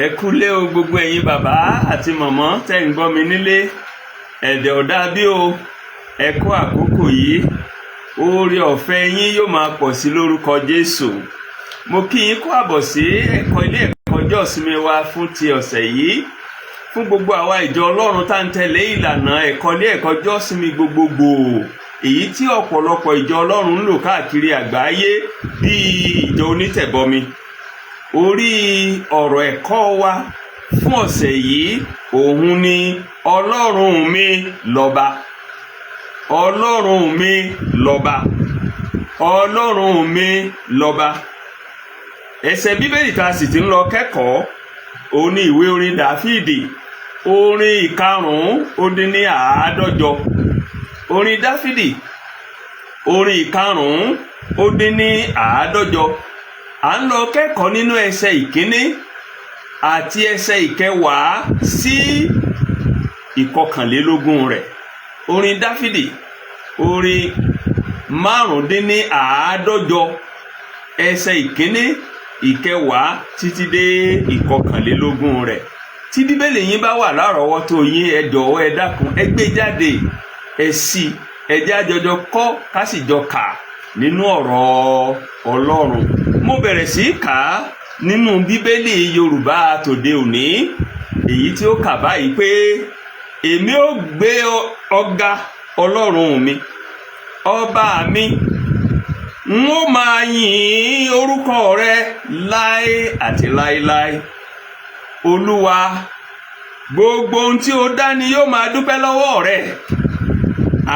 Ẹ kúlé o gbogbo ẹ̀yin bàbá àti màmá tẹ́ ń gbọ́ mi nílé. Ẹ̀dẹ̀ ọ̀dá bí o, ẹ kú àkókò yìí. Oore ọ̀fẹ́ yín yóò máa pọ̀ sí lórúkọ Jésù. Mo kí yín kú àbọ̀ sí ilé ẹ̀kọ́ ọjọ́ ìsinmi wa fún ti ọ̀sẹ̀ yìí. Fún gbogbo àwa ìjọ Ọlọ́run tá ń tẹ̀lé ìlànà ilé ẹ̀kọ́ ọjọ́ ìsinmi gbogbogbò. Èyí tí ọ̀pọ̀lọpọ̀ ìjọ Ọlọ́run ń lò káàkiri àgbáyé bíi ìjọ onítẹ̀bọmi. Orí ọ̀rọ̀ ẹ̀kọ́ wa fún ọ̀sẹ̀ yìí òun ni Ọlọ́run mi lọ́ba. Ọlọ́run mi lọ́ba. Ọlọ́run mi lọ́ba. Ẹsẹ̀ Bíbélì tá a sì ti ń lọ kẹ́kọ̀ọ́ òun ni ìwé orin Dáfídì orin 550. Orin Dáfídì orin 550. À ń lọ kẹ́kọ̀ọ́ nínú ẹsẹ̀ ìkíní àti ẹsẹ̀ ìkẹwàá sí ìkọkànlélógún rẹ̀. Orin Dáfídì orin 550 ẹsẹ̀ ìkíní ìkẹwàá títí dé ìkọkànlélógún rẹ̀. Tí Bíbélì yín bá wà lárọ̀ọ́wọ́tó yín, ẹ jọ̀wọ́ ẹ dákun ẹ gbé jáde, ẹ ṣí, ẹ jẹ́ a jọ kọ́ ká sì jọ kà nínú ọ̀rọ̀ Ọlọ́run. Mo bẹ̀rẹ̀ sí kà á nínú Bíbélì Yorùbá tòde òní, èyí tí ó kà báyìí pé èmi ó gbé ọ̀gá Ọlọ́run mi, ọba mi, n ó máa yìn orúkọ rẹ láé àti láéláé. Olúwa, gbogbo ohun tí ó dá ni yóò máa dúpẹ́ lọ́wọ́ rẹ.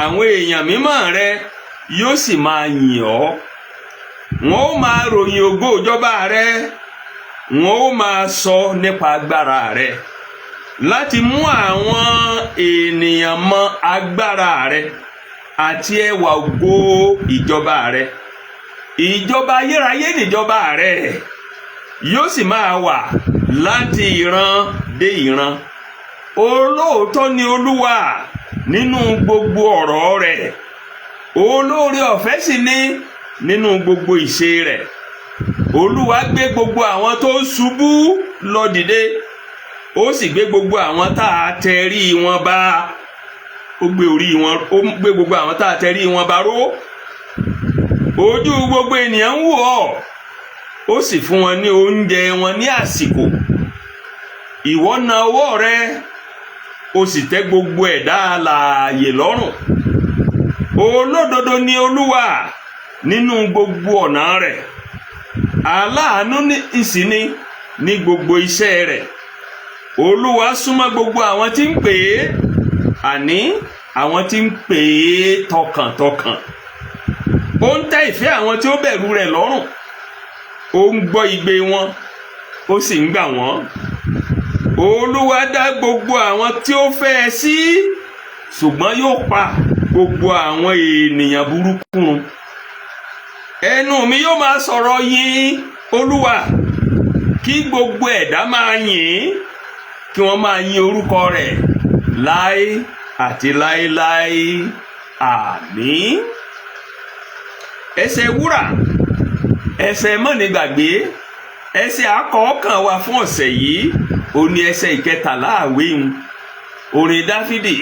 Àwọn èèyàn mímọ́ rẹ yóò sì máa yìn ọ́. Wọ́n ó máa ròyìn ògo ìjọba rẹ. Wọ́n ó máa sọ nípa agbára rẹ, láti mú àwọn ènìyàn mọ agbára rẹ àti ẹwà ògo ìjọba rẹ. Ìjọba ayérayé nìjọba rẹ, yóò sì máa wà láti ìran dé ìran. Olóòótọ́ ni Olúwa nínú gbogbo ọ̀rọ̀ rẹ̀, olóore ọ̀fẹ́ sì ni nínú gbogbo ìṣe rẹ̀. Olúwa gbé gbogbo àwọn tó ṣubú lọ dìde, ó sì gbé gbogbo àwọn tá a tẹrí wọn ba. Ó gbé gbogbo àwọn tá a tẹrí wọn ba ró. Ojú gbogbo ènìyàn ń wò ọ́, ó sì fún wọn ní oúnjẹ wọn ní àsìkò. Ìwọ na ọwọ́ rẹ, ó sì tẹ́ gbogbo ẹ̀dá alààyè lọ́rùn. Olódodo ni Olúwa nínú gbogbo ọ̀nà rẹ̀, aláàánú ìsìn ní gbogbo iṣẹ́ rẹ̀. Olúwa súnmọ́ gbogbo àwọn tí ń pè é, àní àwọn tí ń pè é tọkàntọkàn. Ó ń tẹ́ ìfẹ́ àwọn tí ó bẹ̀rù rẹ̀ lọ́rùn. Ó ń gbọ́ igbe wọn, ó sì ń gbà wọ́n. Olúwa dá gbogbo àwọn tí ó fẹ́ ẹ sí, ṣùgbọ́n yóò pa gbogbo àwọn ènìyàn burúkú run. Ẹnu mi yóò máa sọ̀rọ̀ yìn Olúwa, kí gbogbo ẹ̀dá máa yìn, kí wọ́n máa yìn orúkọ rẹ̀ láé àti láéláé. Àmín. Ẹsẹ̀ wúrà, ẹsẹ̀ mọ́nigbàgbé, ẹsẹ̀ àkọ́kàn wa fún ọ̀sẹ̀ yìí ó ní ẹsẹ̀ ìkẹtàlá àwéhùn. Orin Dáfídì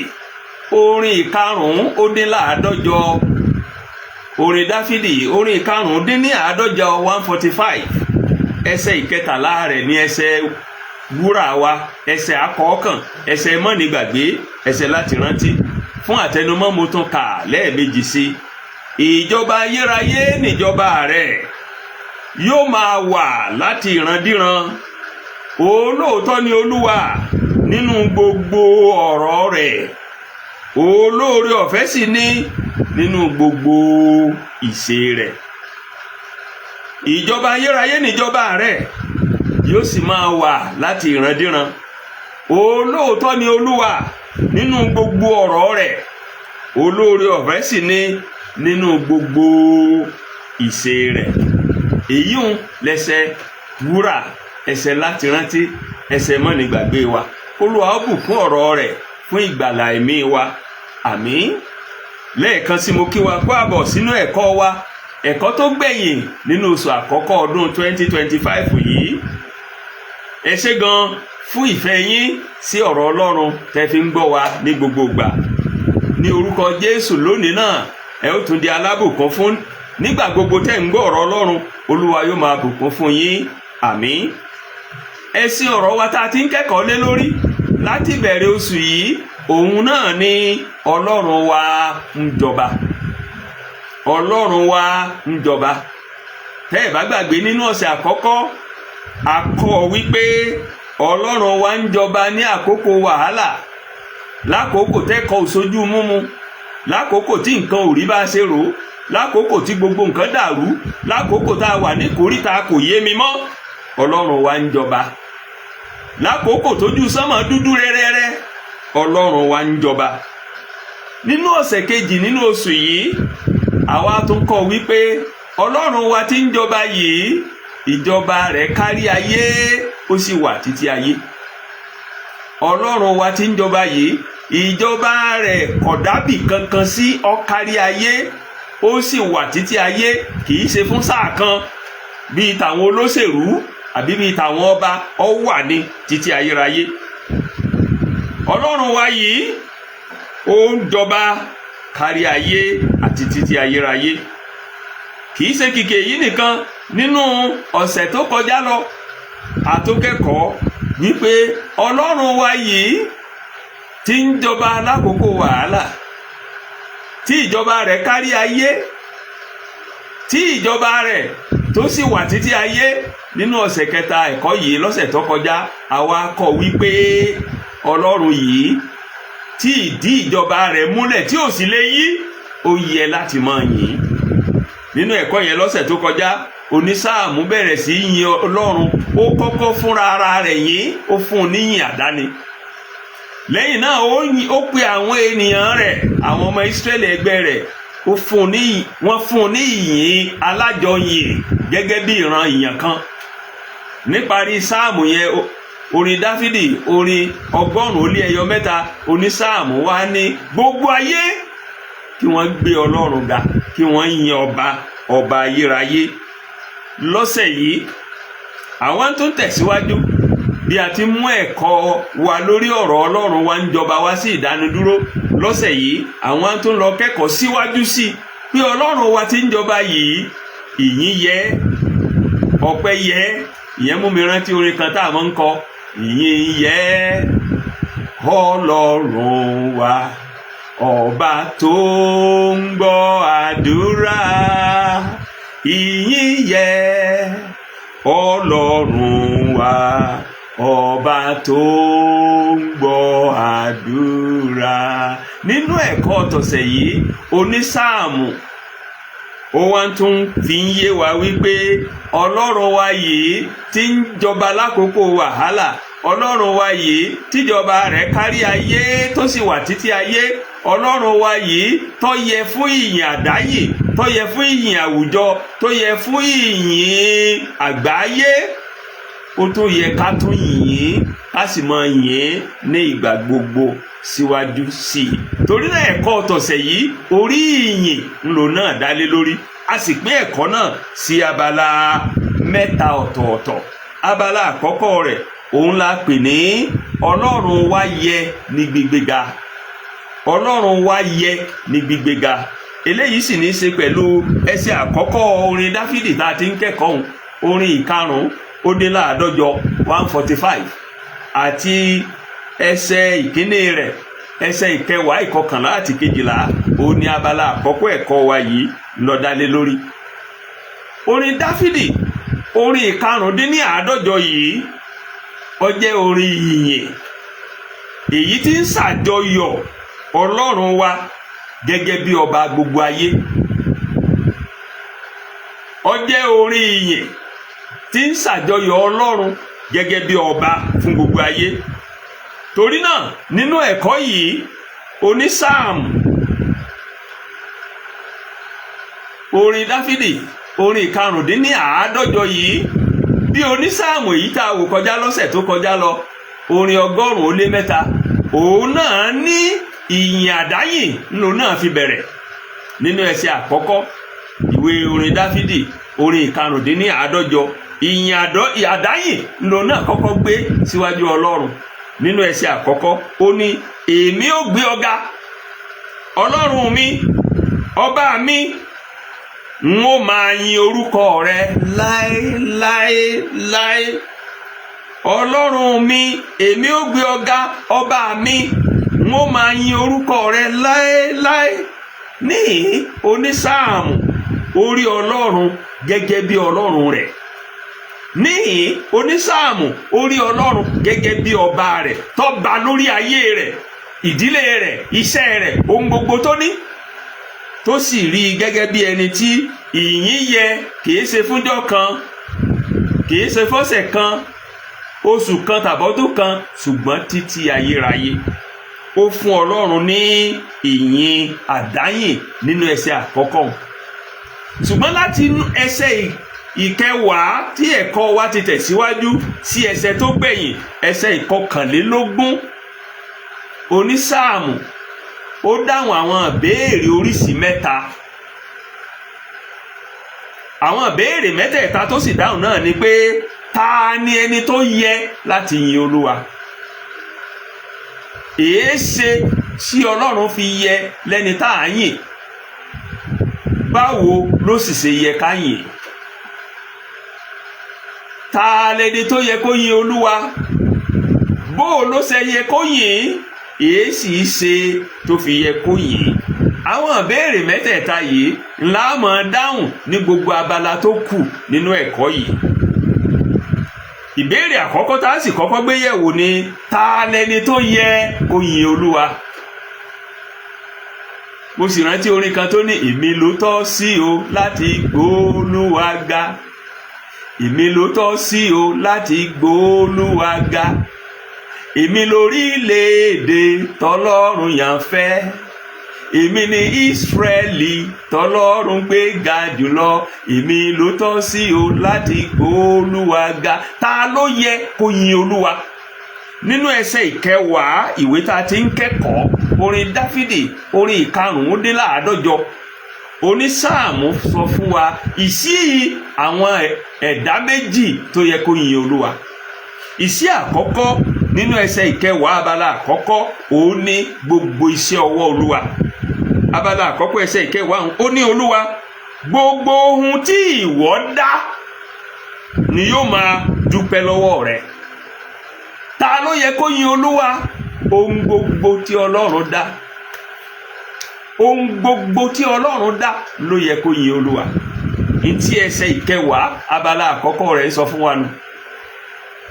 orin 550. Orin Dáfídì orin 550 145. Ẹsẹ̀ ìkẹtàlá rẹ̀ ní ẹsẹ̀ wúrà wa, ẹsẹ̀ àkọ́kàn, ẹsẹ̀ mọ́nigbàgbé, ẹsẹ̀ láti rántí. Fún àtẹnumọ́ mo tún kà lẹ́ẹ̀mejì sí. Ìjọba ayérayé níjọba rẹ̀, yóò máa wà láti ìrandíran. Olóòótọ́ ni Olúwa nínú gbogbo ọ̀rọ̀ rẹ̀, olóore ọ̀fẹ́ sì ni nínú gbogbo ìṣe rẹ̀. Ìjọba ayérayé níjọba rẹ̀, yóò sì máa wà láti ìrandíran. Olóòótọ́ ni Olúwa nínú gbogbo ọ̀rọ̀ rẹ̀, olóore ọ̀fẹ́ sì ni nínú gbogbo ìṣe rẹ̀. Èyí ń lẹ́sẹ̀ wúrà, ẹsẹ̀ láti rántí, ẹsẹ̀ mọ́nigbàgbé wa. Olúwa ó bùkún ọ̀rọ̀ rẹ̀ fún ìgbàlà ẹ̀mí wa. Àmín. Lẹ́ẹ̀kan sí mo kí wa kú àbọ̀ sínú ẹ̀kọ́ wa, ẹ̀kọ́ tó gbẹ̀yìn nínú oṣù àkọ́kọ́ ọdún 2025 yìí. ẹ ṣé gan fún ìfẹ́ yín sí ọ̀rọ̀ Ọlọ́run tẹ́ fi ń gbọ́ wa ní gbogbo ìgbà. Ní orúkọ Jésù lónìí náà ẹ ó tún di alábùkún fún nígbà gbogbo tẹ́ ń gbọ́ ọ̀rọ̀ Ọlọ́run. Olúwa yóò máa bùkún fún yín. Àmín. Ẹ̀sìn ọ̀rọ̀ wa tá a ti ń kẹ́kọ̀ọ́ lé lórí láti bẹ̀rẹ̀ oṣù yìí òun náà ni Ọlọ́run wa ń jọba. Ọlọ́run wa ń jọba. Tẹ́ ẹ bá gbàgbé nínú ọ̀sẹ̀ àkọ́kọ́ a kọ́ wípé Ọlọ́run wa ń jọba ní àkókò wàhálà, lákòókò tẹ́kọ̀ òṣojú múmu, lákòókò tí nǹkan ò rí bá ṣe rò, lákòókò tí gbogbo nǹkan dàrú, lákòókò tá a wà ní kòríta kò yé mi mọ́. Ọlọ́run wa ń jọba. Lákòókò tójú sánmọ̀ dúdú rẹ́rẹ́rẹ́, Ọlọ́run wa ń jọba. Nínú ọ̀sẹ̀ kejì nínú oṣù yìí àwa tún kọ́ wípé Ọlọ́run wa tí ń jọba yìí ìjọba rẹ̀ kárí ayé ó sì wà títí ayé. Ọlọ́run wa tí ń jọba yìí ìjọba rẹ̀ kò dábì kankan sí ó kárí ayé ó sì wà títí ayé, kì í ṣe fún sáà kan bíi tàwọn olóṣèlú àbí bíi tàwọn ọba, ó wà ní títí ayérayé. Ọlọ́run wa yìí ó ń jọba kárí ayé àti títí ayérayé. Kì í ṣe kìkì èyí nìkan. Nínú ọ̀sẹ̀ tó kọjá lọ àtúnkẹ́kọ̀ọ́ wípé Ọlọ́run wa yìí tí ń jọba lákòókò wàhálà, tí ìjọba rẹ̀ kárí ayé, tí ìjọba rẹ̀ tó sì wà títí ayé. Nínú ọ̀sẹ̀ kẹta ẹ̀kọ́ yìí lọ́sẹ̀ tó kọjá àwa kọ́ wípé Ọlọ́run yìí tí ìdí ìjọba rẹ̀ múlẹ̀ tí ò sì lè yí, ó yẹ láti máa yìn. Nínú ẹ̀kọ́ yẹn lọ́sẹ̀ tó kọjá onísáàmù bẹ̀rẹ̀ sí yìn Ọlọ́run. Ó kọ́kọ́ fúnra ara rẹ̀ yìn, ó fún un níyìn àdáni. Lẹ́yìn náà ó pe àwọn ènìyàn rẹ̀, àwọn ọmọ Ísírẹ́lì ẹgbẹ́ rẹ̀, wọ́n fún un ní ìyìn alájọyìn gẹ́gẹ́ bí ìran ìyàn kan. Níparí sáàmù yẹn orin Dáfídì orin 100 onísáàmù wá ní gbogbo ayé kí wọ́n gbé Ọlọ́run ga, kí wọ́n yin ọba ayérayé. Lọ́sẹ̀ yìí àwọn tó ń tẹ̀síwájú bí a ti mú ẹ̀kọ́ wa lórí ọ̀rọ̀ Ọlọ́run wa ń jọba wá sí ìdánudúró. Lọ́sẹ̀ yìí àwọn tó ń lọ kẹ́kọ̀ọ́ síwájú sí pé Ọlọ́run wa tí ń jọba yìí ìyìn yẹ, ọpẹ́ yẹ. Ìyẹn mú mi rántí orin kan tá a máa ń kọ, ìyìn yẹ Ọlọ́run wa ọba tó ń gbọ́ àdúrà, ìyìn yẹ Ọlọ́run wa ọba tó ń gbọ́ àdúrà. Nínú ẹ̀kọ́ tọ̀sẹ̀ yìí onísáàmù ó wá tún fi ń yé wa wípé Ọlọ́run wa yìí tí ń jọba lákòókò wàhálà, Ọlọ́run wa yìí tíjọba rẹ̀ kárí ayé tó sì wà títí ayé, Ọlọ́run wa yìí tó yẹ fún ìyìn àdáyé, tó yẹ fún ìyìn àwùjọ, tó yẹ fún ìyìn àgbáyé. Ó tó yẹ ká tún yìn ká sì máa yìn ní ìgbà gbogbo síwájú sí i. Torí náà ẹ̀kọ́ tọ̀sẹ̀ yìí orí ìyìn ńlò náà dálé lórí. A sì pín ẹ̀kọ́ náà sí abala mẹ́ta ọ̀tọ̀ọ̀tọ̀. Abala àkọ́kọ́ rẹ̀ òun la pè ní Ọlọ́run wa yẹ ní gbígbéga. Ọlọ́run wa yẹ ní gbígbéga. Eléyìí sì ní í ṣe pẹ̀lú ẹsẹ̀ àkọ́kọ́ orin Dáfídì tá a ti ń kẹ́kọ̀ọ́ orin 550 145 àti ẹsẹ̀ ìkíní rẹ̀ ẹsẹ̀ ìkẹwàá ìkọkànlá àti kejìlá. Ó ní abala àkọ́kọ́ ẹ̀kọ́ wa yìí ló dálé lórí. Orin Dáfídì orin 550 yìí ó jẹ́ orin ìyìn èyí tí ń ṣàjọyọ̀ Ọlọ́run wa gẹ́gẹ́ bí ọba gbogbo ayé. Ó jẹ́ orin ìyìn tí ń ṣàjọyọ̀ Ọlọ́run gẹ́gẹ́ bí ọba fún gbogbo ayé. Torí náà nínú ẹ̀kọ́ yìí onísáàmù orin Dáfídì orin 550 yìí bí onísáàmù èyí tá a wò kọjá lọ́sẹ̀ tó kọjá lọ orin 103 òun náà ní ìyìn àdáyìn ńlò náà fi bẹ̀rẹ̀. Nínú ẹsẹ̀ àkọ́kọ́ ìwé orin Dáfídì orin 550 ìyìn àdáyìn ló náà kọ́kọ́ gbé síwájú Ọlọ́run. Nínú ẹsẹ̀ àkọ́kọ́ ó ní èmi ó gbé ọ̀gá Ọlọ́run mi, ọba mi, n ó máa yin orúkọ rẹ láéláé. Ọlọ́run mi, èmi ó gbé ọ̀gá ọba mi, n ó máa yin orúkọ rẹ láéláé. Ní onísáàmù orí Ọlọ́run gẹ́gẹ́ bí Ọlọ́run rẹ̀. Ní onísáàmù orí Ọlọ́run gẹ́gẹ́ bí ọba rẹ̀ tó bá lórí ayé rẹ̀, ìdílé rẹ̀, iṣẹ́ rẹ̀, ohun gbogbo tó ní, tó sì rí i gẹ́gẹ́ bí ẹni tí ìyìn yẹ kìí ṣe fúnjọ́ kan, kìí ṣe fọ́sẹ̀ kan, oṣù kan tàbọ́dún kan, ṣùgbọ́n títí ayérayé. Ó fún Ọlọ́run ní ìyìn àdáyìn nínú ẹsẹ̀ àkọ́kọ́. Ṣùgbọ́n láti ẹsẹ̀ ìkẹwàá tí ẹ̀kọ́ wa ti tẹ̀síwájú sí ẹsẹ̀ tó gbẹ̀yìn, ẹsẹ̀ ìkọkànlélógún, onísáàmù ó dáhùn àwọn ìbéèrè oríṣìí mẹ́ta. Àwọn ìbéèrè mẹ́tẹ̀ẹ̀ta tó sì dáhùn náà ni pé ta ni ẹni tó yẹ láti yin Olúwa? Èéṣe tí Ọlọ́run fi yẹ lẹ́ni tá à ń yìn? Báwo ló sì ṣe yẹ ká yìn? Ta lẹni tó yẹ kó yin Olúwa? Bó ló ṣe yẹ kó yìn? Èésì ṣe tó fi yẹ kó yìn? Àwọn ìbéèrè mẹ́tẹ̀ẹ̀ta yìí ńlá máa dáhùn ní gbogbo abala tó kù nínú ẹ̀kọ́ yìí. Ìbéèrè àkọ́kọ́ tá a sì kọ́kọ́ gbé yẹ̀wò ni ta lẹni tó yẹ kó yin Olúwa? Mo sì rántí orin kan tó ní èmi ló tọ́ sí o láti gbóòlúwa ga, èmi ló tọ́ sí o láti gbóòlúwa ga, èmi lórílẹ̀-èdè tọ́lọ́run yàn fẹ́, èmi ni Ísírẹ́lì tọ́lọ́run gbé ga jùlọ, èmi ló tọ́ sí o láti gbóòlúwa ga. Ta ló yẹ kó yin Olúwa? Nínú ẹsẹ̀ ìkẹwàá ìwé tá a ti ń kẹ́kọ̀ọ́, orin Dáfídì orin ìkarùn-ún-dín-láàádọ́jọ, onísáàmù sọ fún wa ìsí àwọn ẹ̀dá méjì tó yẹ kó yin Olúwa. Ìsí àkọ́kọ́ nínú ẹsẹ̀ ìkẹwàá abala àkọ́kọ́ òun ní gbogbo iṣẹ́ ọwọ́ Olúwa. Abala àkọ́kọ́ ẹsẹ̀ ìkẹwàá ó ní Olúwa, gbogbo ohun tí ìwọ dá ni yóò máa dúpẹ́ lọ́wọ́ rẹ̀. Ta ló yẹ kó yin Olúwa? Ohun gbogbo tí Ọlọ́run dá, ohun gbogbo tí Ọlọ́run dá ló yẹ kó yin Olúwa. Ntí ẹsẹ̀ ìkẹwàá abala àkọ́kọ́ rẹ̀ sọ fún wa nù.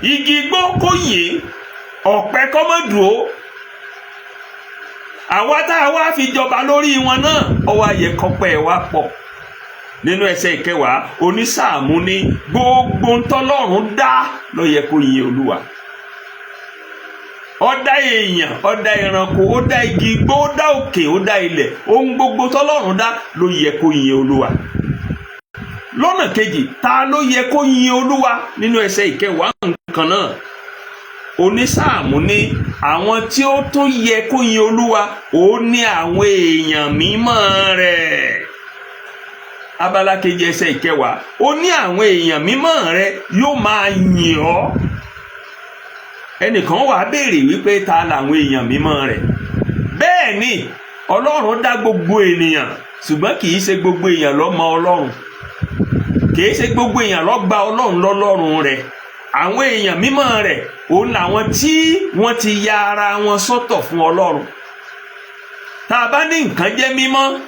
Igi igbó kó yìn, ọ̀pẹ kó má dúró. Àwa tá a wá fi jọba lórí wọn náà, ọwọ́ ayẹ kọ́pẹ́ wa pọ̀. Nínú ẹsẹ̀ ìkẹwàá onísáàmù ní gbogbo ntọ́lọ́run dá ló yẹ kó yin Olúwa. Ó dá èèyàn, ó dá ẹranko, ó dá igi igbó, ó dá òkè, ó dá ilẹ̀, ohun gbogbo tọ́lọ́run dá ló yẹ kó yin Olúwa. Lọ́nà kejì, ta ló yẹ kó yin Olúwa? Nínú ẹsẹ̀ ìkẹwàá nǹkan náà, onísáàmù ní àwọn tí ó tún yẹ kó yin Olúwa ó ní àwọn èèyàn mímọ́ rẹ̀. Abala kejì ẹsẹ̀ ìkẹwàá ó ní àwọn èèyàn mímọ́ rẹ̀ yóò máa yìn ọ́. Ẹnìkan wá béèrè wípé ta làwọn èèyàn mímọ́ rẹ̀? Bẹ́ẹ̀ ni Ọlọ́run dá gbogbo ènìyàn, ṣùgbọ́n kì í ṣe gbogbo èèyàn ló mọ Ọlọ́run, kì í ṣe gbogbo èèyàn ló gba Ọlọ́run lọ́lọ́run rẹ̀. Àwọn èèyàn mímọ́ rẹ̀ òun làwọn tí wọ́n ti ya ara wọn sọ́tọ̀ fún Ọlọ́run. Tá a bá ní nǹkan jẹ́ mímọ́,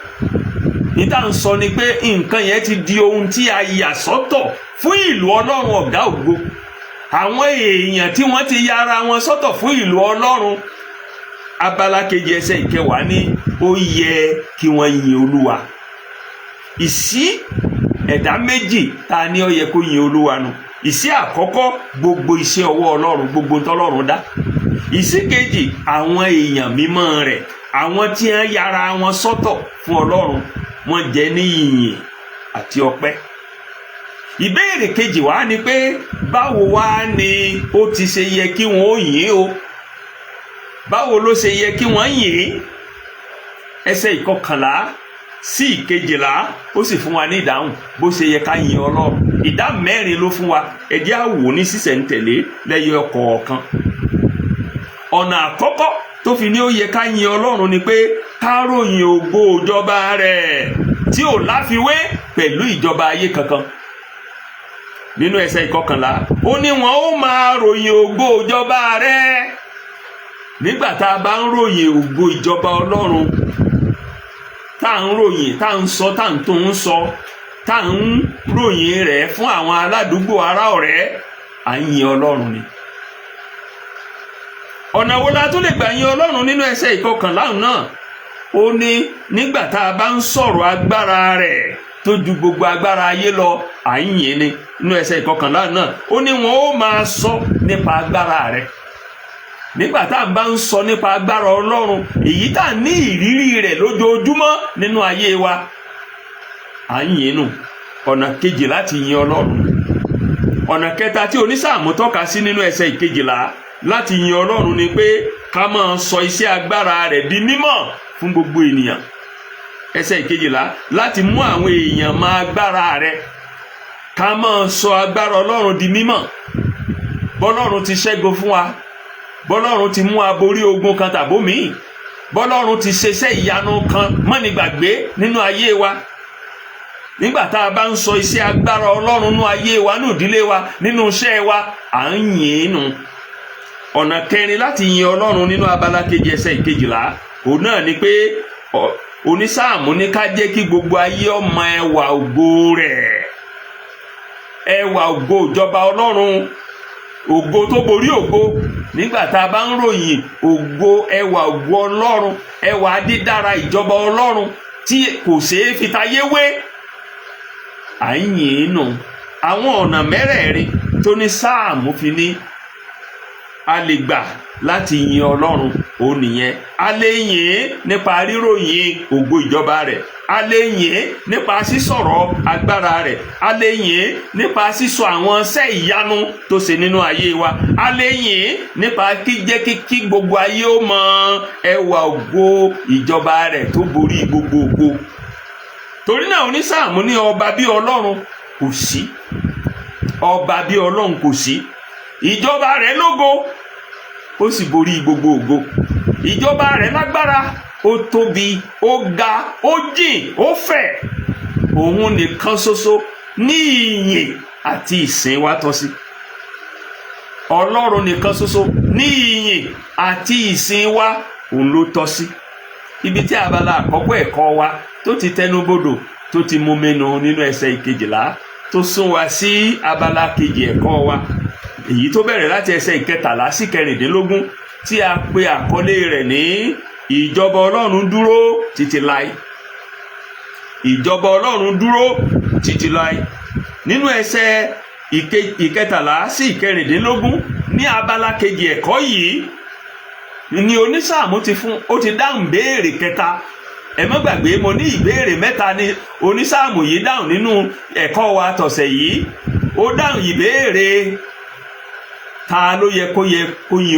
ní tá à ń sọ ni pé nǹkan yẹn ti di ohun tí a yà sọ́tọ̀ fún ìlú Ọlọ́run ọ̀gá ògo. Àwọn èèyàn tí wọ́n ti ya ara wọn sọ́tọ̀ fún ìlú Ọlọ́run, abala kejì ẹsẹ̀ ìkẹwàá ní ó yẹ kí wọ́n yin Olúwa. Ìsí ẹ̀dá méjì ta ni ó yẹ kó yin Olúwa nù. Ìsí àkọ́kọ́ gbogbo iṣẹ́ ọwọ́ Ọlọ́run, gbogbo tọ́lọ́run dá. Ìsí kejì àwọn èèyàn mímọ́ rẹ̀, àwọn tí wọ́n yára wọn sọ́tọ̀ fún Ọlọ́run, wọ́n jẹ́ ní ìyìn àti ọpẹ́. Ìbéèrè kejì wá ni pé báwo wá ni ó ti ṣe yẹ kí wọ́n ó yìn o? Báwo ló ṣe yẹ kí wọ́n yìn? Ẹsẹ̀ ìkọkànlá sí ìkejìlá ó sì fún wa ní ìdáhùn bó ṣe yẹ ká yìn Ọlọ́run. ìdá mẹ́rin ló fún wa ẹ jẹ́ á wò ní sísẹ̀ntẹ̀lé lẹ́yọ kọ̀ọ̀kan. ọ̀nà àkọ́kọ́ tó fi ní ó yẹ ká yin Ọlọ́run ni pé ká ròyìn ògo ìjọba rẹ̀ tí ò láfiwé pẹ̀lú ìjọba ayé kankan. nínú ẹsẹ̀ ìkọkànlá ó ní wọn ó máa ròyìn ògo ìjọba rẹ̀. nígbà tá a bá ń ròyìn ògo ìjọba Ọlọ́run tá à ń ròyìn tá à ń sọ tá à ń tó ń sọ tá à ń ròyìn rẹ̀ fún àwọn aládùúgbò ará ọ̀rẹ́ à ń yin Ọlọ́run ni. ọ̀nà wo la tún lè gbà yin Ọlọ́run nínú ẹsẹ̀ ìkọkànlá náà ó ní nígbà tá a bá ń sọ̀rọ̀ agbára rẹ̀ tó ju gbogbo agbára ayé lọ à ń yìn ni. nínú ẹsẹ̀ ìkọkànlá náà ó ní wọn ó máa sọ nípa agbára rẹ̀. nígbà tá a bá ń sọ nípa agbára Ọlọ́run èyí tá a ní ìrírí rẹ̀ lójoojúmọ́ nínú ayé wa à ń yìn nù. ọ̀nà kejì láti yin Ọlọ́run. ọ̀nà kẹta tí onísáàmù tọ́ka sí nínú ẹsẹ̀ ìkejìlá láti yin Ọlọ́run ni pé ká máa sọ iṣẹ́ agbára rẹ̀ di mímọ̀ fún gbogbo ènìyàn. ẹsẹ̀ ìkejìlá láti mú àwọn èèyàn mọ agbára rẹ̀ ká máa sọ agbára Ọlọ́run di mímọ̀. bọ́lọ́run ti ṣẹ́gun fún wa, bọ́lọ́run ti mú aborí ogun kan tàbómìí, bọ́lọ́run ti ṣeṣẹ́ ìyanu kan mọ́nigbàgbé nínú ayé wa. nígbà tá a bá ń sọ iṣẹ́ agbára Ọlọ́run nínú ayé wa, nínú ìdílé wa, nínú iṣẹ́ wa, à ń yìn nù. ọ̀nà kẹrin láti yin Ọlọ́run nínú abala kejì ẹsẹ̀ ìkejìlá òun náà ni pé onísáàmù ní ká jẹ́ kí gbogbo ayé ó mọ ẹwà ògo rẹ̀. ẹwà ògo ìjọba Ọlọ́run, ògo tó borí ògo. nígbà tá a bá ń ròyìn ògo ẹwà ògo Ọlọ́run, ẹwà dídára ìjọba Ọlọ́run tí kò ṣeé fi tayé wé, à ń yìn nù. àwọn ọ̀nà mẹ́rẹ̀ẹ̀rin tó ní sáàmù fi ní a lè gbà láti yin Ọlọ́run ó nìyẹn. a lè yìn nípa ríròyìn ògo ìjọba rẹ̀, a lè yìn nípa sísọ̀rọ̀ agbára rẹ̀, a lè yìn nípa sísọ àwọn iṣẹ́ ìyanu tó ṣe nínú ayé wa, a lè yìn nípa kí gbogbo ayé ó mọ ẹwà ògo ìjọba rẹ̀ tó borí gbogbo ògo. torí náà onísáàmù ní ọba bí Ọlọ́run kò sí. ọba bí Ọlọ́run kò sí. ìjọba rẹ̀ lógo ó sì borí gbogbo ògo. ìjọba rẹ̀ lágbára, ó tóbi, ó ga, ó jìn, ó fẹ̀. òun nìkan ṣoṣo ní ìyìn àti ìsìn wa tọ́ sí. Ọlọ́run nìkan ṣoṣo ní ìyìn àti ìsìn wa òun ló tọ́ sí. ibi tí abala àkọ́kọ́ ẹ̀kọ́ wa tó ti tẹnubodò tó ti mú mẹ́nu nínú ẹsẹ̀ ìkejìlá tó sún wa sí abala kejì ẹ̀kọ́ wa, èyí tó bẹ̀rẹ̀ láti ẹsẹ̀ ìkẹtàlá sí kẹrìndínlógún tí a pe àkọlé rẹ̀ ní ìjọba Ọlọ́run dúró títí láé. ìjọba Ọlọ́run dúró títí láé. nínú ẹsẹ̀ ìkẹtàlá sí ìkẹrìndínlógún ní abala kejì ẹ̀kọ́ yìí ni onísáàmù ti dáhùn béèrè kẹta. ẹ má gbàgbé mo ní ìbéèrè mẹ́ta ni onísáàmù yìí dáhùn nínú ẹ̀kọ́ wa tọ̀sẹ̀ yìí. ó dáhùn ìbéèrè ta ló yẹ kó yin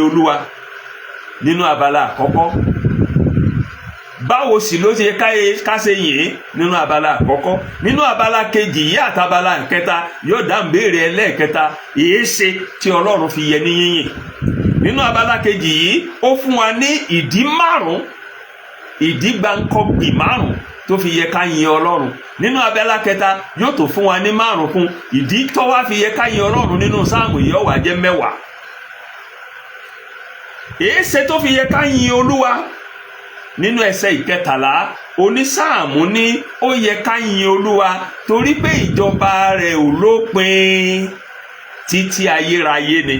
Olúwa nínú abala àkọ́kọ́, báwo sì ló ṣe ká ṣe yìn nínú abala àkọ́kọ́. nínú abala kejì yìí àtàbala kẹta yóò dáhùn béèrè ẹlẹ́ẹ̀kẹta, èéṣe tí Ọlọ́run fi yẹ ní yíyìn. nínú abala kejì yìí ó fún wa ní ìdí márùn-ún, ìdí gbáǹkọ́gbì márùn-ún tó fi yẹ ká yin Ọlọ́run. nínú abala kẹta yóò tó fún wa ní márùn kún ìdí tó wá fi yẹ ká yin Ọlọ́run nínú sáàmù yìí ó wá jẹ́ mẹ́wàá. èéṣe tó fi yẹ ká yin Olúwa nínú ẹsẹ̀ ìkẹtàlá onísáàmù ní ó yẹ ká yin Olúwa torí pé ìjọba rẹ̀ ò lópin títí ayérayé ni.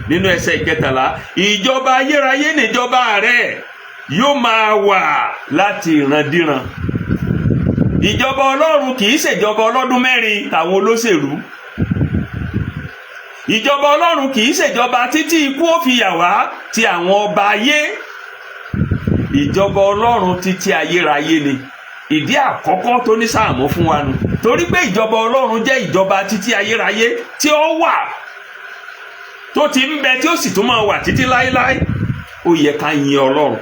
nínú ẹsẹ̀ ìkẹtàlá ìjọba ayérayé níjọba rẹ̀ yóò máa wà láti ìrandíran. ìjọba Ọlọ́run kì í ṣèjọba ọlọ́dún mẹ́rin tàwọn olóṣèlú. ìjọba Ọlọ́run kì í ṣèjọba títí ikú ó fi yà wá ti àwọn ọba ayé. ìjọba Ọlọ́run títí ayérayé ni. ìdí àkọ́kọ́ tó ní sáàmù fún wa nù, torí pé ìjọba Ọlọ́run jẹ́ ìjọba títí ayérayé tí ó wà, tó ti ń bẹ tí ó sì tún máa wà títí láéláé. ó yẹ ká yin Ọlọ́run.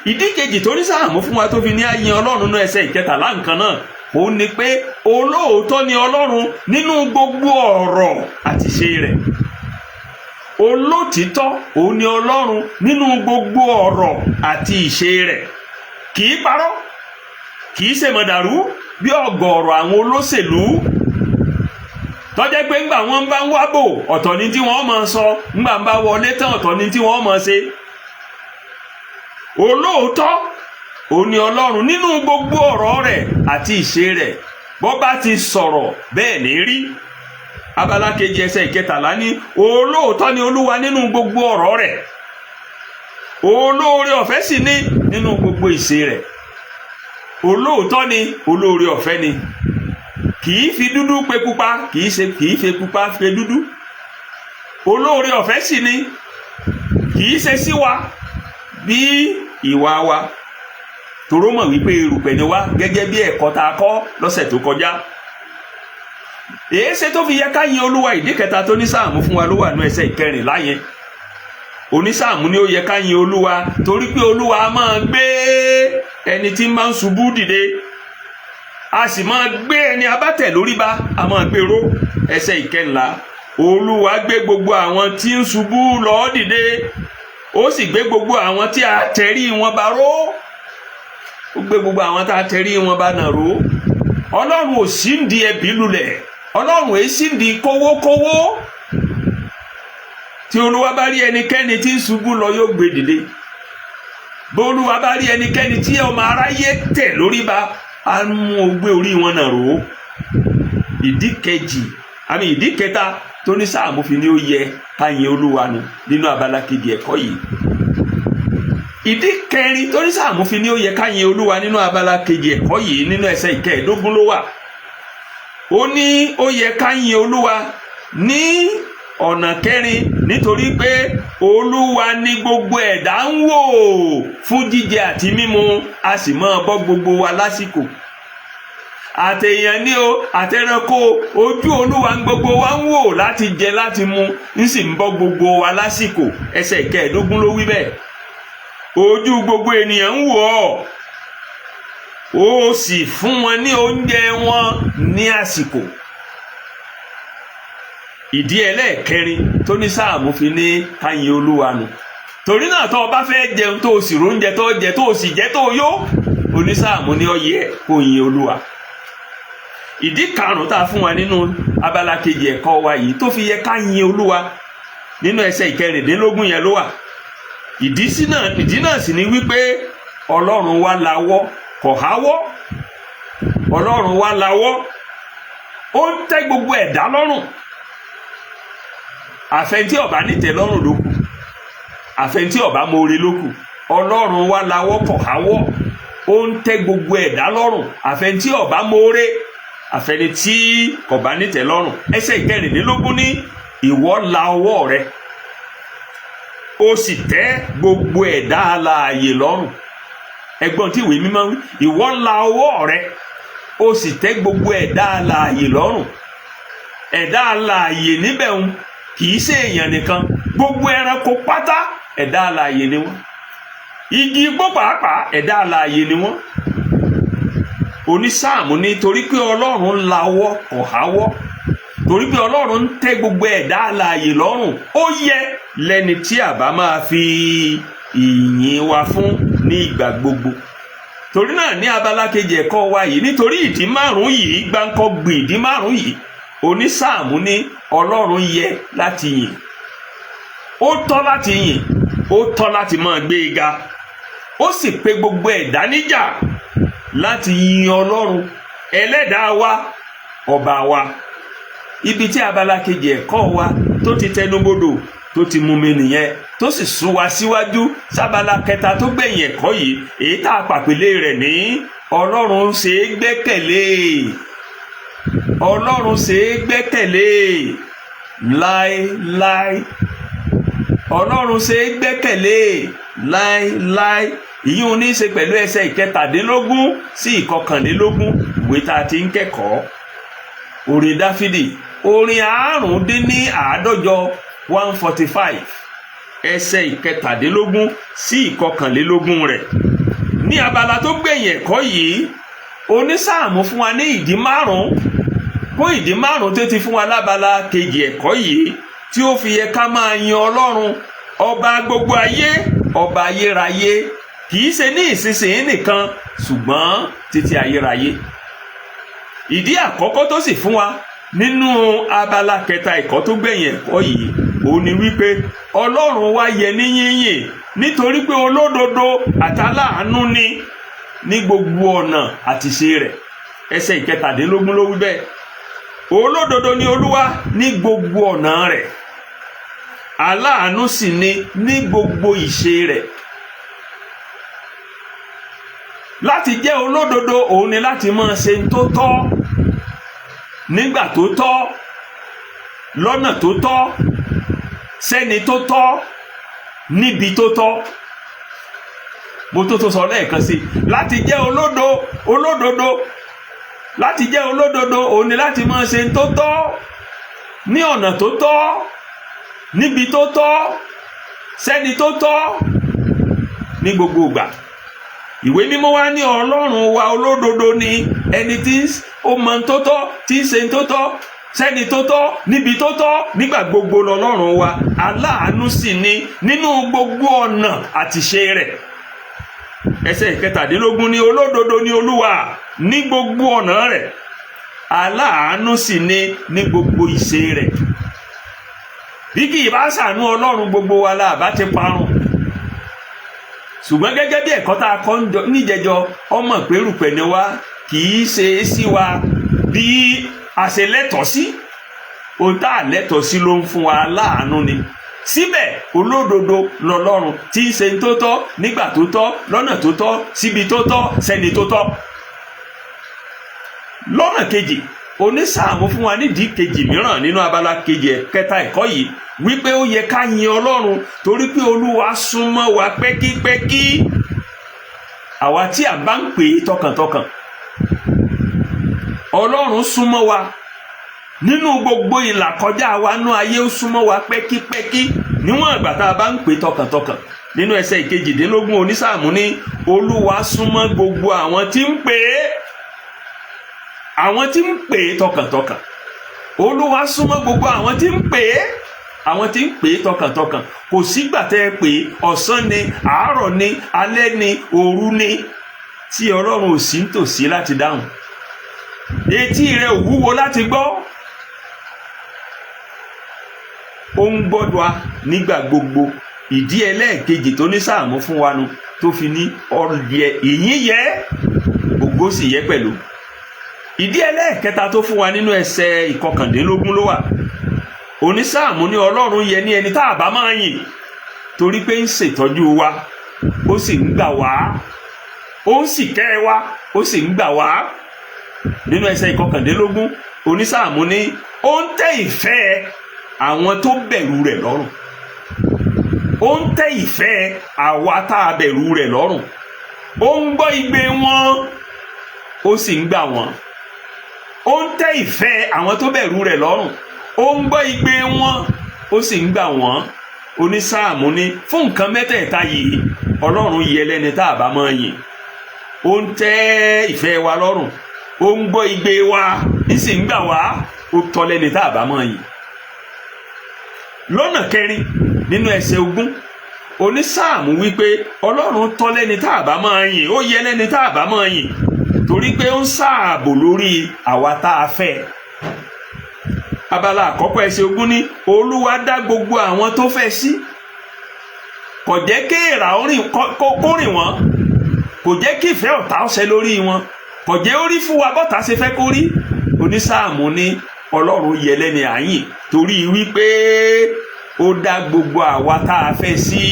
ìdí kejì tó ní sáàmù fún wa tó fi ní àyìn Ọlọ́run nínú ẹsẹ̀ ìkẹtàlá nǹkan náà ó ní pé olóòótọ́ ni Ọlọ́run nínú gbogbo ọ̀rọ̀ àti ìṣe rẹ̀. Olótìítọ́ òun ni Ọlọ́run nínú gbogbo ọ̀rọ̀ àti ìṣe rẹ̀. Kì í parọ́, kì í ṣe mọ̀dàrú bí ọ̀gọ̀ọ̀rọ̀ àwọn olóṣèlú tọ́jẹ́ pé ńgbà wọ́n bá ń wábò ọ̀tọ̀ ni tí wọ́n máa sọ, ńgbà ń bá wọlé tán ọ̀tọ̀ ni tí wọ́n máa ṣe. Olóòótọ́ òun ni Ọlọ́run nínú gbogbo ọ̀rọ̀ rẹ̀ àti ìṣe rẹ̀. Bó bá ti sọ̀rọ̀ bẹ́ẹ̀ ní rí. Abala kejì ẹsẹ̀ ìkẹtàlá ní olóòótọ́ ni Olúwa nínú gbogbo ọ̀rọ̀ rẹ̀, olóore ọ̀fẹ́ sì ní nínú gbogbo ìṣe rẹ̀. Olóòótọ́ ni, olóore ọ̀fẹ́ ni, kì í fi dúdú pe pupa, kì í fi pupa pe dúdú. Olóore ọ̀fẹ́ sì ni, kì í ṣe sí wa bí ìwà wa, toró mọ̀ wípé erùpẹ̀ ni wá gẹ́gẹ́ bí ẹ̀kọ́ tá a kọ́ lọ́sẹ̀ tó kọjá. Èéṣe tó fi yẹ ká yin Olúwa? Ìdí kẹta tó ní Sáàmù fún wa ló wà ní ẹsẹ̀ ìkẹrìnlá yẹn. Onísáàmù ni ó yẹ ká yin Olúwa torí pé Olúwa máa gbé ẹni tí máa ń ṣubú dìde, a sì máa gbé ẹni abátẹ̀ lórí bá, a máa gbé ró. Ẹsẹ̀ ìkẹrìnlá, Olúwa gbé gbogbo àwọn tí ń ṣubú lọ dìde, ó sì gbé gbogbo àwọn tí a tẹrí wọn ba ró. Ó gbé gbogbo àwọn tí a tẹrí wọn ba nà ró. Ọlọ́run ò sí ń di ẹbí lulẹ̀, Ọlọ́run èé sì ń di kówókówó. Tí Olúwa bá rí ẹnikẹ́ni tí ń ṣubú lọ yóò gbé dìde. Bí Olúwa bá rí ẹnikẹ́ni tí ọmọ aráyé tẹ̀ lórí ba, á mú gbé orí wọn nà ró. Ìdí kẹta tó ní Sáàmù fi ní ó yẹ ká yin Olúwa nù nínú abala kejì ẹ̀kọ́ yìí. Ìdí kẹrin tó ní Sáàmù fi ní ó yẹ ká yin Olúwa nínú abala kejì ẹ̀kọ́ yìí nínú ẹsẹ̀ ìkẹẹ̀dógún ló wà. Ó ní ó yẹ ká yin Olúwa ní ọ̀nà kẹrin nítorí pé Olúwa ní gbogbo ẹ̀dá ń wò fún jíjẹ àti mímu, a sì máa bọ́ gbogbo wa lásìkò. Àtèèyàn ní o, àtẹranko, ojú Olúwa ń gbogbo wa ń wò láti jẹ láti mu, ń sì ń bọ́ gbogbo wa lásìkò. Ẹsẹ̀ ìkẹẹ̀dógún ló wí bẹ́ẹ̀. Ojú gbogbo ènìyàn ń wò ọ́, ó sì fún wọn ní oúnjẹ wọn ní àsìkò. Ìdí ẹlẹ́ẹ̀kẹrin tó ní Sáàmù fi ní ká yin Olúwa nù. Torí náà tó o bá fẹ́ jẹun tó o sì róúnjẹ tó jẹ tó o sì jẹ tó o yó, Onísáàmù ní ó yẹ kó yin Olúwa. Ìdí karùn-ún tá a fún wa nínú abala kejì ẹ̀kọ́ wa yìí tó fi yẹ ká yin Olúwa nínú ẹsẹ̀ ìkẹrìndínlógún yẹn ló wà. Ìdí náà sì ni wípé Ọlọ́run wa lawọ́ kò háwọ́. Ọlọ́run wa lawọ́, ó ń tẹ́ gbogbo ẹ̀dá lọ́rùn. Àfẹntí ọba nítẹ́ lọ́rùn ló kù, àfẹntí ọba mọ̀ọ́rẹ́ ló kù. Ọlọ́run wa lawọ́ kò háwọ́, ó ń tẹ́ gbogbo ẹ̀dá lọ́rùn. Àfẹntí ọba mọ̀ọ́rẹ́, àfẹni tí ọba nítẹ́ lọ́rùn. Ẹsẹ̀ ìkẹrìndínlógún ní ìwọ la ọwọ́ rẹ, ó sì tẹ́ gbogbo ẹ̀dá alààyè lọ́rùn. Ẹgbọ́n tí ìwé mímọ́ wí, ìwọ la ọwọ́ rẹ, ó sì tẹ́ gbogbo ẹ̀dá alààyè lọ́rùn. Ẹ̀dá alààyè níbẹ̀ ń kìí ṣe èèyàn nìkan, gbogbo ẹranko pátá ẹ̀dá alààyè ni wọ́n. Igi igbó pàápàá ẹ̀dá alààyè ni wọ́n. Onísáàmù ní torí pé Ọlọ́run lawọ́ kò háwọ́, torí pé Ọlọ́run ń tẹ́ gbogbo ẹ̀dá alààyè lọ́rùn, ó yẹ lẹ́ni tí àbá máa fi ìyìn wa fún ní ìgbà gbogbo. Torí náà ní abala kejì ẹ̀kọ́ wa yìí, nítorí ìdí márùn-ún yìí, gbáǹkọ́gbìn ìdí márùn-ún yìí, Onísáàmù ní Ọlọ́run yẹ láti yìn, ó tọ́ láti yìn, ó tọ́ láti máa gbé e ga, ó sì pe gbogbo ẹ̀dá níjà láti yin Ọlọ́run ẹlẹ́dàá wa, ọba wa. Ibi tí abala kejì ẹ̀kọ́ wa tó ti tẹnubodò tó ti mú mi nìyẹn, tó sì sún wa síwájú sábala kẹta tó gbẹ̀yìn ẹ̀kọ́ yìí, èyí tá a pàpélé rẹ̀ ní Ọlọ́run ṣe é gbẹ́kẹ̀lé. Ọlọ́run ṣe é gbẹ́kẹ̀lé láéláé. Ọlọ́run ṣe é gbẹ́kẹ̀lé láéláé. Ìyí ò ní í ṣe pẹ̀lú ẹsẹ̀ ìkẹtàdínlógún sí ìkọkànlélógún ìwé tá a ti ń kẹ́kọ̀ọ́. Orin Dáfídì, orin 550 145, ẹsẹ̀ ìkẹtàdínlógún sí ìkọkànlélógún rẹ̀. Ní abala tó gbẹ̀yìn ẹ̀kọ́ yìí, onísáàmù fún wa ní ìdí márùn-ún kó ìdí márùn-ún tó ti fún wa lábala kejì ẹ̀kọ́ yìí tí ó fi yẹ ká máa yin Ọlọ́run ọba gbogbo ayé, ọba ayérayé, kì í ṣe ní ìsinsìnyí nìkan ṣùgbọ́n títí ayérayé. Ìdí àkọ́kọ́ tó sì fún wa nínú abala kẹta ẹ̀kọ́ tó gbẹ̀yìn ẹ̀kọ́ yìí òun ni wípé Ọlọ́run wa yẹ ní yíyìn nítorí pé olódodo àtàláàánú ni ní gbogbo ọ̀nà àti ṣe rẹ̀. Ẹsẹ̀ ìkẹtàdínlógún ló wí bẹ́ẹ̀. Olódodo ni Olúwa ní gbogbo ọ̀nà rẹ̀, aláàánú sì ni ní gbogbo ìṣe rẹ̀. Láti jẹ́ olódodo òun ni láti máa ṣe tó tọ́ nígbà tó tọ́, lọ́nà tó tọ́, sẹ́ni tó tọ́, níbi tó tọ́. Mo tó sọ lẹ́ẹ̀kan sí, láti jẹ́ olódodo láti jẹ́ olódodo òun ni láti máa ṣe tó tọ́ ní ọ̀nà tó tọ́, níbi tó tọ́, sẹ́ni tó tọ́, ní gbogbo ìgbà. Ìwé mímọ́ wa ní Ọlọ́run wa olódodo ni ẹni tí ó mọ tó tọ́, tí ń ṣe tó tọ́, sẹ́ni tó tọ́, níbi tó tọ́, nígbà gbogbo lọ́lọ́run wa. Aláàánú sì ni nínú gbogbo ọ̀nà àti ṣe rẹ̀. Ẹsẹ̀ ìkẹtàdínlógún ní olódodo ni Olúwa ní gbogbo ọ̀nà rẹ̀, aláàánú sì ni ní gbogbo ìṣe rẹ̀. Bí kì í bá ṣàánú Ọlọ́run, gbogbo wa la bá ti parun. Ṣùgbọ́n gẹ́gẹ́ bí ẹ̀kọ́ tá a kọ́ níjẹjọ, ọmọ pérùpẹ̀ ni wá, kì í ṣe é sí wa bí a ṣe lẹ́tọ̀ọ́ sí. Ohun tá a lẹ́tọ̀ọ́ sí ló ń fún wa, aláàánú ni. Síbẹ̀ olódodo lọ́lọ́run tí ń ṣe tó tọ́, nígbà tó tọ́, lọ́nà tó tọ́, síbi tó tọ́, sẹ́ni tó tọ́. Lọ́nà kejì, onísáàmù fún wa nídìí kejì mìíràn nínú abala kejì kẹta ẹ̀kọ́ yìí wípé ó yẹ ká yin Ọlọ́run torí pé Olúwa súnmọ́ wa pẹ́kípẹ́kí. Àwa tí a bá ń pè é tọkàntọkàn, Ọlọ́run súnmọ́ wa nínú gbogbo ìlàkọjá wa nú ayé, ó súnmọ́ wa pẹ́kípẹ́kí níwọ̀n ìgbà tá a bá ń pè é tọkàntọkàn. Nínú ẹsẹ̀ ìkejìdínlógún onísáàmù ní Olúwa súnmọ́ gbogbo àwọn tí ń pè é, àwọn tí ń pè é tọkàntọkàn. Olúwa súnmọ́ gbogbo àwọn tí ń pè é, àwọn tí ń pè é tọkàntọkàn. Kò sígbà tẹ́ ẹ pè é, ọ̀sán ni, àárọ̀ ni, alẹ́ ni, òru ni, tí Ọlọ́run ò sí nítòsí láti dáhùn. Etí rẹ̀ ò wúwo láti gbọ́. Ó ń gbọ́dọ̀ wa nígbà gbogbo. Ìdí ẹlẹ́ẹ̀kejì tó ní sáàmù fún wa nu tó fi ní ọ̀yẹ ìyìn yẹ, ògo sì yẹ pẹ̀lú. Ìdí ẹlẹ́ẹ̀kẹta tó fún wa nínú ẹsẹ̀ ìkọkàndínlógún ló wà. Onísáàmù ní Ọlọ́run yẹ ní ẹni tá a bá máa yìn torí pé ń ṣètọ́jú wa, ó sì ń gbà wá, ó ń sì kẹ́ wa, ó sì ń gbà wá. Nínú ẹsẹ̀ ìkọkàndínlógún, onísáàmù ní ó ń tẹ́ ìfẹ́ àwọn tó bẹ̀rù rẹ̀ lọ́rùn. Ó ń tẹ́ ìfẹ́ àwa tá a bẹ̀rù rẹ̀ lọ́rùn. Ó ń gbọ́ igbe wọn, ó sì ń gbà wọ́n. Ó ń tẹ́ ìfẹ́ àwọn tó bẹ̀rù rẹ̀ lọ́rùn. Ó ń gbọ́ igbe wọn, ó sì ń gbà wọ́n. Onísáàmù ní fún nǹkan mẹ́tẹ̀ẹ̀ta yìí Ọlọ́run yẹ lẹ́ni tá a bá máa yìn. Ó ń tẹ́ ìfẹ́ wa lọ́rùn, ó ń gbọ́ igbe wa, ó sì ń gbà wá. Ó tọ́ lẹ́ni tá a bá máa yìn. Lọ́nà kẹrin nínú ẹsẹ̀ 20, onísáàmù wípé Ọlọ́run tọ́ lẹ́ni tá a bá máa yìn, ó yẹ lẹ́ni tá a bá máa yìn torí pé ó ń ṣààbò lórí àwa tá a fẹ́. Abala àkọ́kọ́ ẹsẹ̀ 20 ní Olúwa dá gbogbo àwọn tó fẹ́ sí. Kò jẹ́ kí èèrà kó rìn wọ́n, kò jẹ́ kí ìfẹ́ ọ̀tá ṣẹ lórí wọn, kò jẹ́ ó rí fún wa bọ́tà ṣe fẹ́ kó rí. Onísáàmù ní Ọlọ́run yẹ lẹ́ni àyìn torí wípé ó dá gbogbo àwa tá a fẹ́ sí.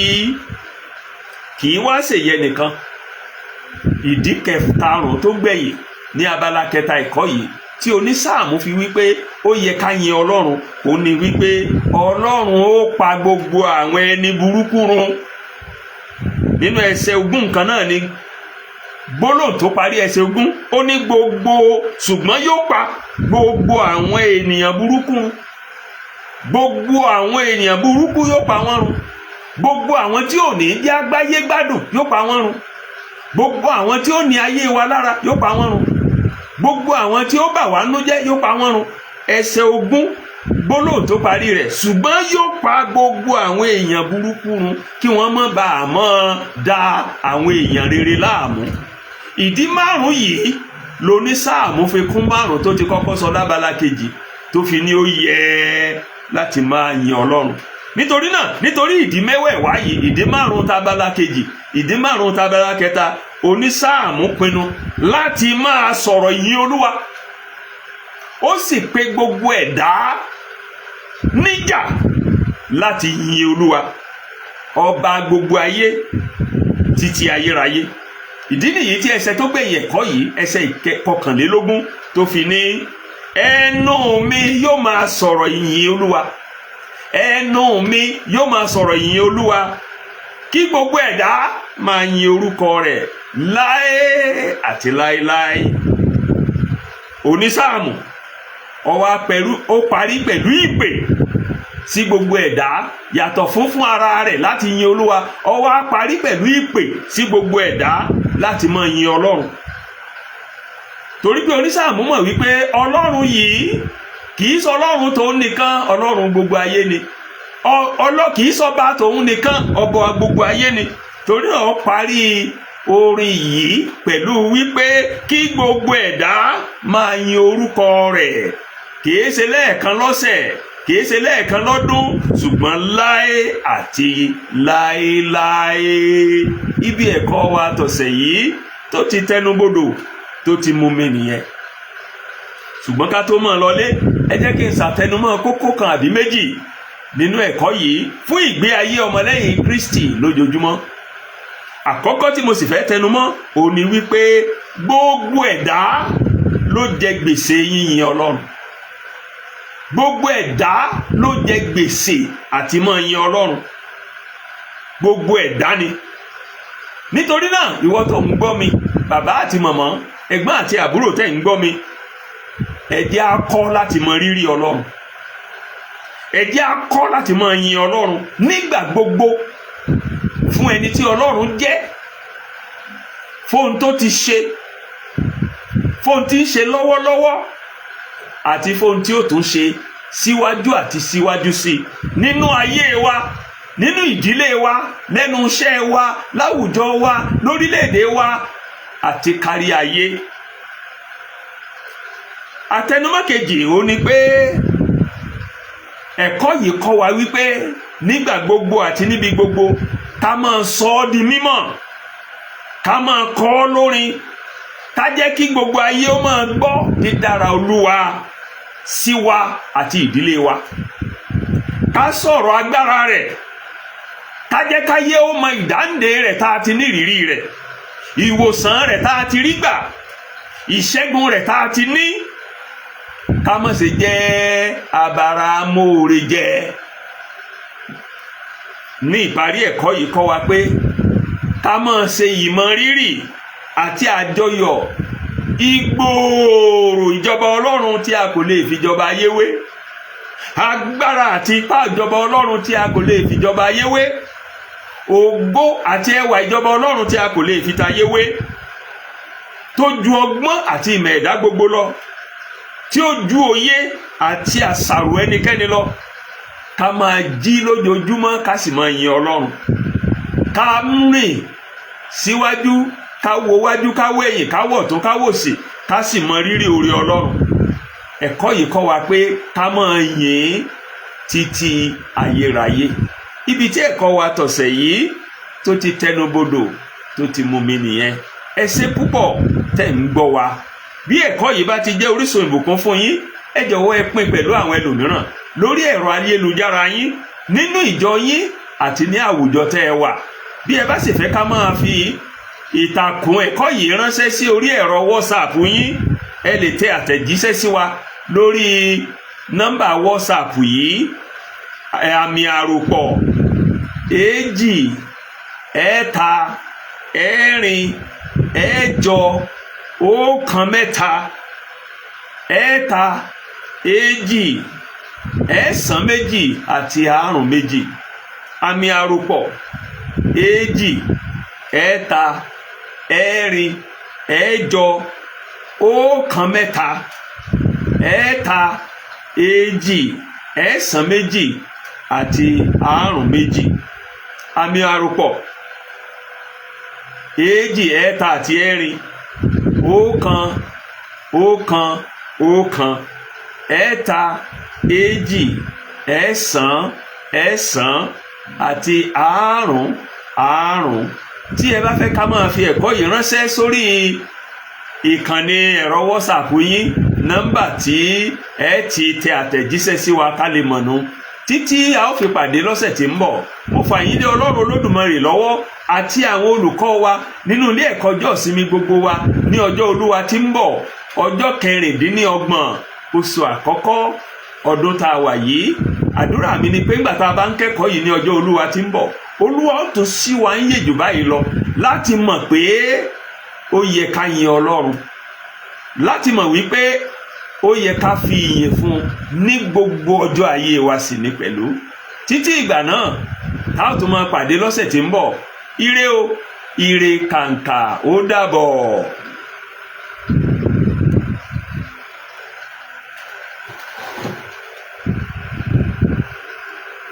Kì í wá ṣèyẹ nìkan. Ìdí kẹtàrún tó gbẹ̀yìn ní abala kẹta ẹ̀kọ́ yìí tí onísáàmù fi wípé ó yẹ ká yin Ọlọ́run, ó ní wípé Ọlọ́run ó pa gbogbo àwọn ẹni burúkú run. Nínú ẹsẹ̀ 20 kan náà ni gbólóhùn tó parí ẹsẹ̀ 20, ó ní gbogbo, ṣùgbọ́n yóò pa gbogbo àwọn ènìyàn burúkú. Gbogbo àwọn ènìyàn burúkú yóò pa wọ́n run. Gbogbo àwọn tí ò ní jẹ́ agbáyé gbádùn yóò pa wọ́n run. Gbogbo àwọn tí ó ní ayé wa lára yóò pa wọ́n run. gbogbo àwọn tí ó bà wá nú jẹ́ yóò pa wọ́n run. ẹsẹ̀ 20 gbólóhùn tó parí rẹ̀, ṣùgbọ́n yóò pa gbogbo àwọn èèyàn burúkú run kí wọ́n má bàa mọ́ da àwọn èèyàn rere láàmú. ìdí 5 yìí lóní Sáàmù fi kún 5 tó ti kọ́kọ́ sọ lábala kejì tó fi ní ó yẹ láti máa yin Ọlọ́run. nítorí náà, nítorí ìdí mẹ́wẹ̀ẹ̀wá yìí, ìdí 5 tábala kejì, ìdí 5 tábala kẹta, oní Sáàmù pinnu láti máa sọ̀rọ̀ yin Olúwa. ó sì pe gbogbo ẹ̀dá níjà láti yin Olúwa, ọba gbogbo ayé títí ayérayé. ìdí nìyí tí ẹsẹ̀ tó gbẹ̀yìn ẹ̀kọ́ yìí, ẹsẹ̀ 21 tó fi ní ẹnu mi yóò máa sọ̀rọ̀ ìyìn Olúwa, ẹnu mi yóò máa sọ̀rọ̀ ìyìn Olúwa, kí gbogbo ẹ̀dá máa yin orúkọ rẹ̀ láé àti láéláé. oní Sáàmù ó parí pẹ̀lú ìpè sí gbogbo ẹ̀dá yàtọ̀ fún ara rẹ̀ láti yin Olúwa. ó wá parí pẹ̀lú ìpè sí gbogbo ẹ̀dá láti máa yin Ọlọ́run. torí pé oní Sáàmù mọ̀ wípé Ọlọ́run yìí kìí sọ Ọlọ́run tòun nìkan, Ọlọ́run gbogbo ayé ni. kìí sọba tòun nìkan, ọba gbogbo ayé ni. torí náà ó parí orin yìí pẹ̀lú wípé kí gbogbo ẹ̀dá máa yin orúkọ rẹ̀, kìí ṣe lẹ́ẹ̀kan lọ́sẹ̀, kìí ṣe lẹ́ẹ̀kan lọ́dún, ṣùgbọ́n láé àti láéláé. ibi ẹ̀kọ́ wa tọ̀sẹ̀ yìí tó ti tẹnubodò tó ti mú mi nìyẹn. ṣùgbọ́n ká tó máa lọlé, ẹ jẹ́ kí n ṣàtẹnumọ́ kókó kan àbí méjì nínú ẹ̀kọ́ yìí fún ìgbé ayé ọmọlẹ́yìn Kristi lójoojúmọ́. àkọ́kọ́ tí mo sì fẹ́ tẹnumọ́ òun ni wípé gbogbo ẹ̀dá ló jẹ gbèsè yíyin Ọlọ́run. gbogbo ẹ̀dá ló jẹ gbèsè àti máa yin Ọlọ́run. gbogbo ẹ̀dá ni. nítorí náà, ìwọ tó ń gbọ́ mi, bàbá àti màmá, ẹ̀gbọ́n àti àbúrò tẹ́ ń gbọ́ mi, ẹ jẹ́ á kọ́ láti mọ rírì Ọlọ́run. ẹ jẹ́ á kọ́ láti mọ yin Ọlọ́run nígbà gbogbo fún ẹni tí Ọlọ́run jẹ́, fóun tó ti ṣe, fóun tí ń ṣe lọ́wọ́lọ́wọ́, àti fóun tí ó tún ṣe síwájú àti síwájú sí nínú ayé wa, nínú ìdílé wa, lẹ́nu iṣẹ́ wa, láwùjọ wa, lórílẹ̀-èdè wa àti kárí ayé. àtẹnumọ́ kejì ó ní pé ẹ̀kọ́ yìí kọ́ wa wípé nígbà gbogbo àti níbi gbogbo ká máa sọ ọ́ di mímọ̀, ká máa kọ ọ́ lórin, ká jẹ́ kí gbogbo ayé ó máa gbọ́ dídára Olúwa sí wa àti ìdílé wa. ká sọ̀rọ̀ agbára rẹ̀, ká jẹ́ káyé ó mọ ìdáǹdè rẹ̀ tá a ti ní ìrírí rẹ̀, ìwòsàn rẹ̀ tá a ti rí gbà, ìṣẹ́gun rẹ̀ tá a ti ní. ká má ṣe jẹ́ abáramóore jẹ́. ní ìparí ẹ̀kọ́ yìí kọ́ wa pé ká má ṣe ìmọrírì àti àjọyọ̀ ìgbòòrò ìjọba Ọlọ́run tí a kò lè fi jọba ayé wé, agbára àti ipá ìjọba Ọlọ́run tí a kò lè fi jọba ayé wé, ògo àti ẹwà ìjọba Ọlọ́run tí a kò lè fi tayé wé, tó ju ọgbọ́n àti ìmọ̀ ẹ̀dá gbogbo lọ, tí ó ju òye àti àṣàrò ẹnikẹ́ni lọ. ká máa jí lójoojúmọ́ ká sì máa yin Ọlọ́run. ká rìn síwájú, ká wo wájú, ká wo ẹ̀yìn, ká wọ̀ tún, ká wò sí, ká sì mọ rírì oore Ọlọ́run. ẹ̀kọ́ yìí kọ́ wa pé ká máa yìn títí ayérayé. ibi tí ẹ̀kọ́ wa tọ̀sẹ̀ yìí tó ti tẹnubodò tó ti mú mi nìyẹn. ẹ ṣé púpọ̀ tẹ́ ń gbọ́ wa. bí ẹ̀kọ́ yìí bá ti jẹ́ orísun ìbùkún fún yín, ẹ jọ̀wọ́ ẹ pín pẹ̀lú àwọn ẹlòmíràn lórí ẹ̀rọ ayélujára yín, nínú ìjọ yín àti ní àwùjọ tẹ́ ẹ wà. bí ẹ bá sì fẹ́ ká máa fi ìtàkùn ẹ̀kọ́ yìí ránṣẹ́ sí orí ẹ̀rọ WhatsApp yín, ẹ lè tẹ àtẹ̀jíṣẹ́ sí wa lórí nọ́mbà WhatsApp yìí: àmì àròpọ̀ 2 ẹ̀ta 4 8 1 3 ẹ̀ta 2 ẹ̀sán 2 àti àrún 2. àmì àròpọ̀ 2 ẹ̀ta 4 8 ọ̀kan mẹ́ta ẹ̀ta èjì ẹ̀sán méjì àti àrún méjì. Àmì àròpọ̀ èjì ẹ̀ta àti ẹ̀rin ọ̀kan ọ̀kan ọ̀kan ẹ̀ta èjì ẹ̀sán ẹ̀sán àti àrún àrún. Tí ẹ bá fẹ́ ká máa fi ẹ̀kọ́ yìí ránṣẹ́ sórí ìkànnì ẹ̀rọ WhatsApp yín, nọ́mbà tí ẹ ti tẹ àtẹ̀jíṣẹ́ sí wa ká lè mọ̀nú. Títí a ó fi pàdé lọ́sẹ̀ tí ń bọ̀, mo fà yín lé Ọlọ́run Olódùmarè lọ́wọ́ àti àwọn olùkọ́ wa nínú ilé ẹ̀kọ́ ọjọ́ ìsinmi gbogbo wa ní ọjọ́ Olúwa tí ń bọ̀, ọjọ́ 26 oṣù àkọ́kọ́ ọdún tá a wà yìí. Àdúrà mi ni pé ńgbà tá a bá ń kẹ́kọ̀ọ́ yìí ní ọjọ́ Olúwa tí ń bọ̀, Olúwa ó tún ṣí wa ń yè jù báyìí lọ láti mọ̀ pé ó yẹ ká yin Ọlọ́run, láti mọ̀ wípé ó yẹ ká fi ìyìn fún ní gbogbo ọjọ́ ayé wa sì ní pẹ̀lú. Títí ìgbà náà tá a tún máa pàdé lọ́sẹ̀ tí ń bọ̀. Ire o, ire kàǹkà, ó dàbọ̀.